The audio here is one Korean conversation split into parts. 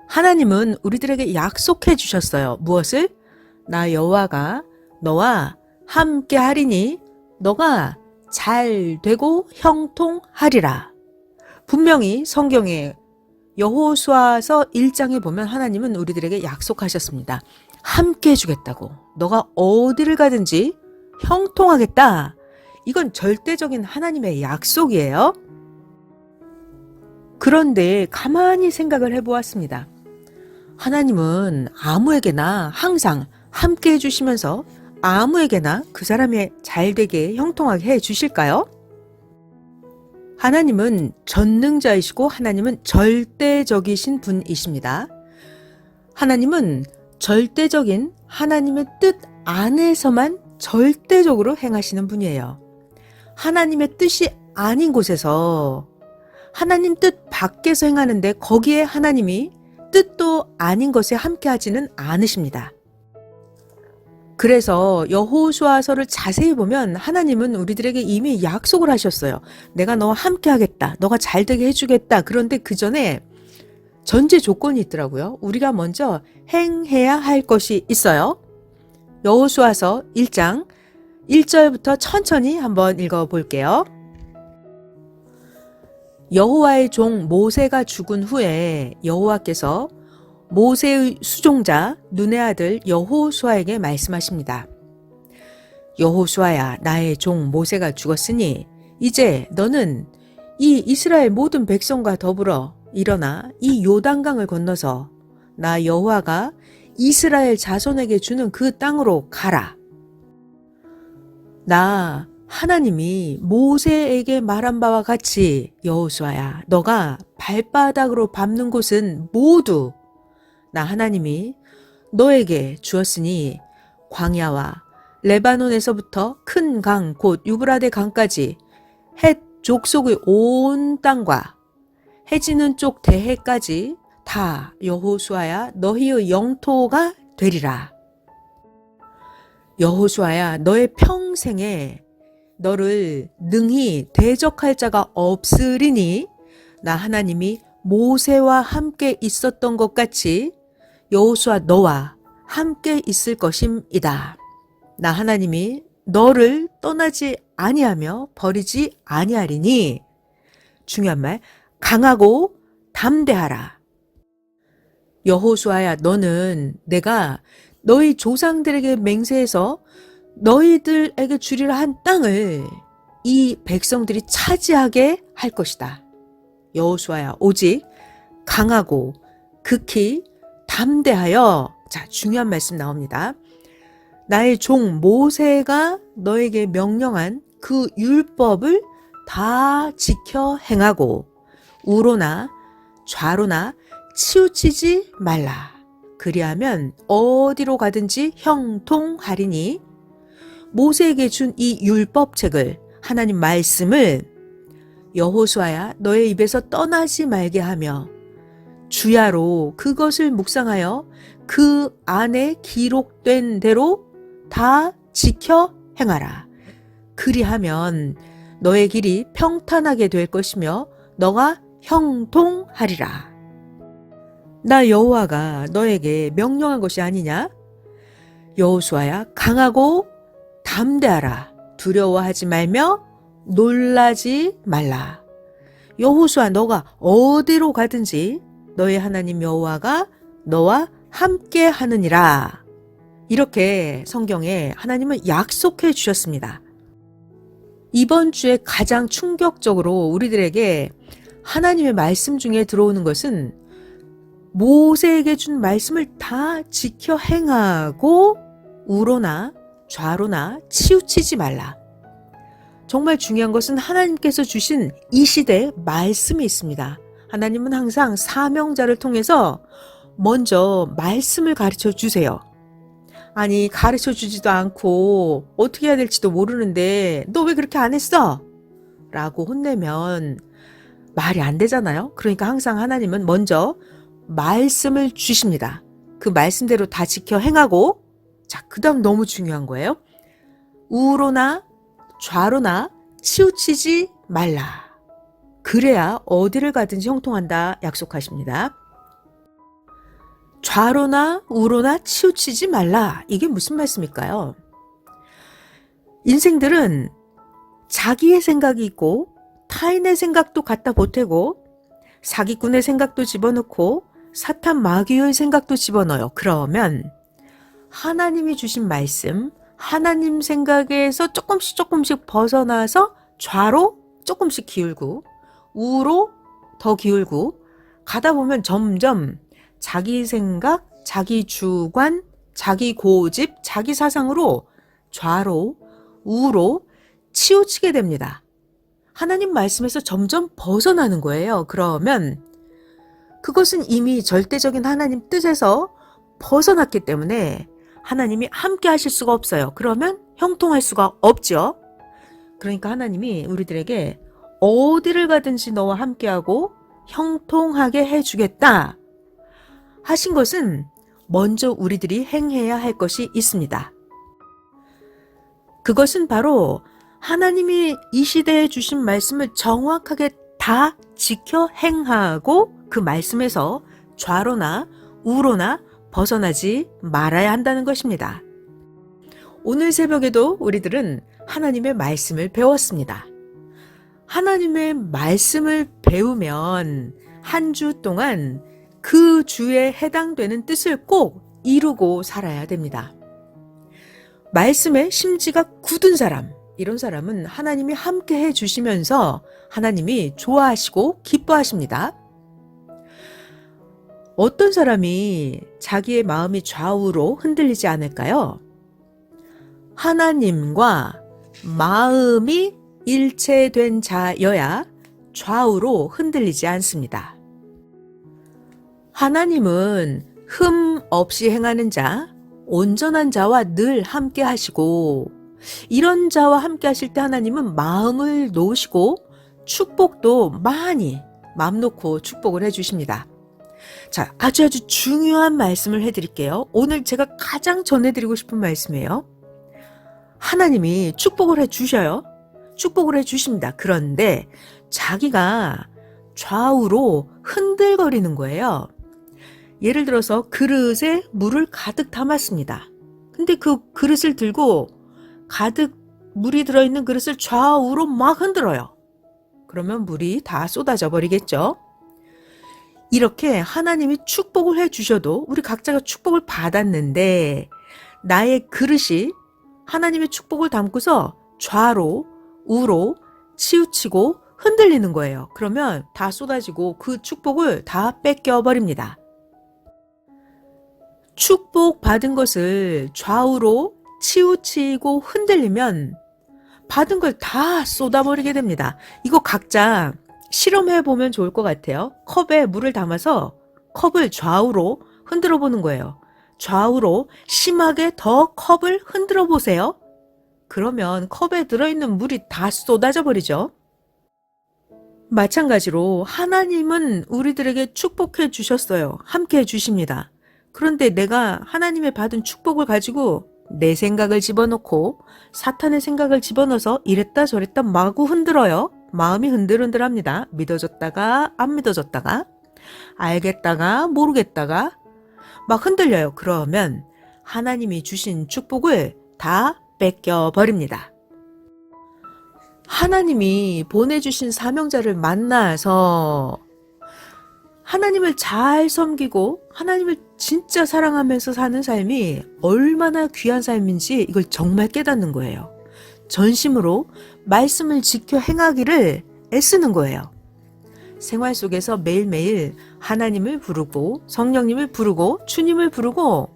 하나님은 우리들에게 약속해 주셨어요. 무엇을? 나 여호와가 너와 함께 하리니 너가 잘 되고 형통하리라. 분명히 성경에 여호수아서 1장에 보면 하나님은 우리들에게 약속하셨습니다. 함께 해주겠다고. 너가 어디를 가든지 형통하겠다. 이건 절대적인 하나님의 약속이에요. 그런데 가만히 생각을 해보았습니다. 하나님은 아무에게나 항상 함께 해주시면서 아무에게나 그 사람이 잘되게 형통하게 해주실까요? 하나님은 전능자이시고 하나님은 절대적이신 분이십니다. 하나님은 절대적인 하나님의 뜻 안에서만 절대적으로 행하시는 분이에요. 하나님의 뜻이 아닌 곳에서 하나님 뜻 밖에서 행하는데 거기에 하나님이 뜻도 아닌 것에 함께 하지는 않으십니다. 그래서 여호수아서를 자세히 보면 하나님은 우리들에게 이미 약속을 하셨어요. 내가 너와 함께 하겠다. 너가 잘되게 해주겠다. 그런데 그 전에 전제 조건이 있더라고요. 우리가 먼저 행해야 할 것이 있어요. 여호수아서 1장 1절부터 천천히 한번 읽어볼게요. 여호와의 종 모세가 죽은 후에 여호와께서 모세의 수종자 눈의 아들 여호수아에게 말씀하십니다. 여호수아야, 나의 종 모세가 죽었으니 이제 너는 이 이스라엘 모든 백성과 더불어 일어나 이 요단강을 건너서 나 여호와가 이스라엘 자손에게 주는 그 땅으로 가라. 나 하나님이 모세에게 말한 바와 같이 여호수아야, 너가 발바닥으로 밟는 곳은 모두 나 하나님이 너에게 주었으니 광야와 레바논에서부터 큰 강 곧 유브라데 강까지 헷 족속의 온 땅과 해지는 쪽 대해까지 다 여호수아야 너희의 영토가 되리라. 여호수아야, 너의 평생에 너를 능히 대적할 자가 없으리니 나 하나님이 모세와 함께 있었던 것 같이 여호수아 너와 함께 있을 것임이다. 나 하나님이 너를 떠나지 아니하며 버리지 아니하리니 중요한 말 강하고 담대하라. 여호수아야, 너는 내가 너희 조상들에게 맹세해서 너희들에게 주리라 한 땅을 이 백성들이 차지하게 할 것이다. 여호수아야, 오직 강하고 극히 담대하여, 자, 중요한 말씀 나옵니다. 나의 종 모세가 너에게 명령한 그 율법을 다 지켜 행하고 우로나 좌로나 치우치지 말라. 그리하면 어디로 가든지 형통하리니 모세에게 준 이 율법책을, 하나님 말씀을 여호수아야 너의 입에서 떠나지 말게 하며 주야로 그것을 묵상하여 그 안에 기록된 대로 다 지켜 행하라. 그리하면 너의 길이 평탄하게 될 것이며 너가 형통하리라. 나 여호와가 너에게 명령한 것이 아니냐? 여호수아야, 강하고 담대하라. 두려워하지 말며 놀라지 말라. 여호수아, 너가 어디로 가든지 너의 하나님 여호와가 너와 함께 하느니라. 이렇게 성경에 하나님은 약속해 주셨습니다. 이번 주에 가장 충격적으로 우리들에게 하나님의 말씀 중에 들어오는 것은 모세에게 준 말씀을 다 지켜 행하고 우로나 좌로나 치우치지 말라. 정말 중요한 것은 하나님께서 주신 이 시대에 말씀이 있습니다. 하나님은 항상 사명자를 통해서 먼저 말씀을 가르쳐 주세요. 아니, 가르쳐 주지도 않고 어떻게 해야 될지도 모르는데 너 왜 그렇게 안 했어? 라고 혼내면 말이 안 되잖아요. 그러니까 항상 하나님은 먼저 말씀을 주십니다. 그 말씀대로 다 지켜 행하고, 자, 그 다음 너무 중요한 거예요. 우로나 좌로나 치우치지 말라. 그래야 어디를 가든지 형통한다 약속하십니다. 좌로나 우로나 치우치지 말라. 이게 무슨 말씀일까요? 인생들은 자기의 생각이 있고 타인의 생각도 갖다 보태고 사기꾼의 생각도 집어넣고 사탄 마귀의 생각도 집어넣어요. 그러면 하나님이 주신 말씀, 하나님 생각에서 조금씩 벗어나서 좌로 조금씩 기울고 우로 더 기울고 가다 보면 점점 자기 생각, 자기 주관, 자기 고집, 자기 사상으로 좌로 우로 치우치게 됩니다. 하나님 말씀에서 점점 벗어나는 거예요. 그러면 그것은 이미 절대적인 하나님 뜻에서 벗어났기 때문에 하나님이 함께 하실 수가 없어요. 그러면 형통할 수가 없죠. 그러니까 하나님이 우리들에게 어디를 가든지 너와 함께하고 형통하게 해주겠다 하신 것은 먼저 우리들이 행해야 할 것이 있습니다. 그것은 바로 하나님이 이 시대에 주신 말씀을 정확하게 다 지켜 행하고 그 말씀에서 좌로나 우로나 벗어나지 말아야 한다는 것입니다. 오늘 새벽에도 우리들은 하나님의 말씀을 배웠습니다. 하나님의 말씀을 배우면 한 주 동안 그 주에 해당되는 뜻을 꼭 이루고 살아야 됩니다. 말씀에 심지가 굳은 사람, 이런 사람은 하나님이 함께 해주시면서 하나님이 좋아하시고 기뻐하십니다. 어떤 사람이 자기의 마음이 좌우로 흔들리지 않을까요? 하나님과 마음이 일체된 자여야 좌우로 흔들리지 않습니다. 하나님은 흠 없이 행하는 자, 온전한 자와 늘 함께 하시고 이런 자와 함께 하실 때 하나님은 마음을 놓으시고 축복도 많이 마음 놓고 축복을 해주십니다. 자, 아주 중요한 말씀을 해드릴게요. 오늘 제가 가장 전해드리고 싶은 말씀이에요. 하나님이 축복을 해주셔요. 축복을 해주십니다. 그런데 자기가 좌우로 흔들거리는 거예요. 예를 들어서 그릇에 물을 가득 담았습니다. 근데 그 그릇을 들고 가득 물이 들어있는 그릇을 좌우로 막 흔들어요. 그러면 물이 다 쏟아져 버리겠죠. 이렇게 하나님이 축복을 해주셔도 우리 각자가 축복을 받았는데 나의 그릇이 하나님의 축복을 담고서 좌로 우로 치우치고 흔들리는 거예요. 그러면 다 쏟아지고 그 축복을 다 뺏겨버립니다. 축복 받은 것을 좌우로 치우치고 흔들리면 받은 걸 다 쏟아버리게 됩니다. 이거 각자 실험해 보면 좋을 것 같아요. 컵에 물을 담아서 컵을 좌우로 흔들어 보는 거예요. 좌우로 심하게 더 컵을 흔들어 보세요. 그러면 컵에 들어있는 물이 다 쏟아져 버리죠. 마찬가지로 하나님은 우리들에게 축복해 주셨어요. 함께 해 주십니다. 그런데 내가 하나님의 받은 축복을 가지고 내 생각을 집어넣고 사탄의 생각을 집어넣어서 이랬다 저랬다 마구 흔들어요. 마음이 흔들흔들합니다. 믿어졌다가 안 믿어졌다가 알겠다가 모르겠다가 막 흔들려요. 그러면 하나님이 주신 축복을 다 뺏겨버립니다. 하나님이 보내주신 사명자를 만나서 하나님을 잘 섬기고 하나님을 진짜 사랑하면서 사는 삶이 얼마나 귀한 삶인지 이걸 정말 깨닫는 거예요. 전심으로 말씀을 지켜 행하기를 애쓰는 거예요. 생활 속에서 매일매일 하나님을 부르고 성령님을 부르고 주님을 부르고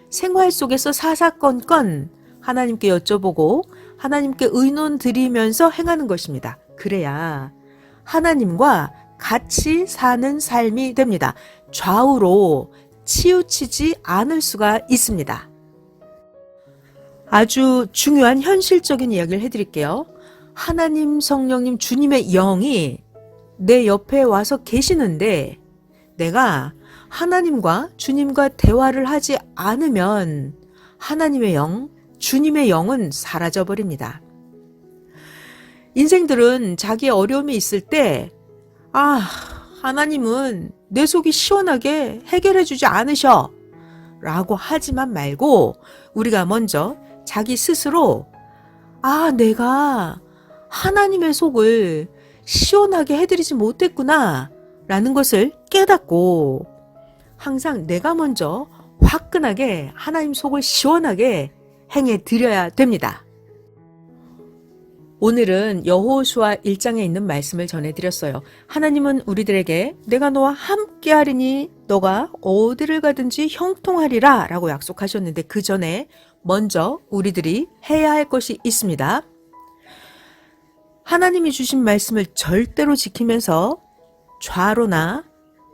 생활 속에서 사사건건 하나님께 여쭤보고 하나님께 의논 드리면서 행하는 것입니다. 그래야 하나님과 같이 사는 삶이 됩니다. 좌우로 치우치지 않을 수가 있습니다. 아주 중요한 현실적인 이야기를 해드릴게요. 하나님, 성령님, 주님의 영이 내 옆에 와서 계시는데 내가 하나님과 주님과 대화를 하지 않으면 하나님의 영, 주님의 영은 사라져버립니다. 인생들은 자기의 어려움이 있을 때 하나님은 내 속이 시원하게 해결해 주지 않으셔 라고 하지만 말고 우리가 먼저 자기 스스로 내가 하나님의 속을 시원하게 해드리지 못했구나 라는 것을 깨닫고 항상 내가 먼저 화끈하게 하나님 속을 시원하게 행해 드려야 됩니다. 오늘은 여호수아 1장에 있는 말씀을 전해드렸어요. 하나님은 우리들에게 내가 너와 함께하리니 너가 어디를 가든지 형통하리라 라고 약속하셨는데 그 전에 먼저 우리들이 해야 할 것이 있습니다. 하나님이 주신 말씀을 절대로 지키면서 좌로나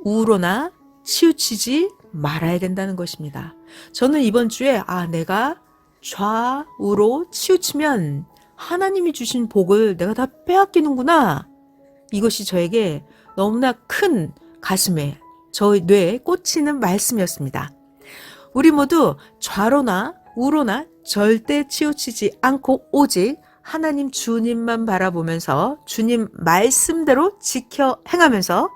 우로나 치우치지 말아야 된다는 것입니다. 저는 이번 주에 내가 좌우로 치우치면 하나님이 주신 복을 내가 다 빼앗기는구나. 이것이 저에게 너무나 큰 가슴에 저의 뇌에 꽂히는 말씀이었습니다. 우리 모두 좌로나 우로나 절대 치우치지 않고 오직 하나님 주님만 바라보면서 주님 말씀대로 지켜 행하면서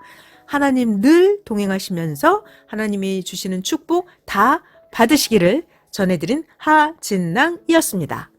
하나님 늘 동행하시면서 하나님이 주시는 축복 다 받으시기를 전해드린 하진낭이었습니다.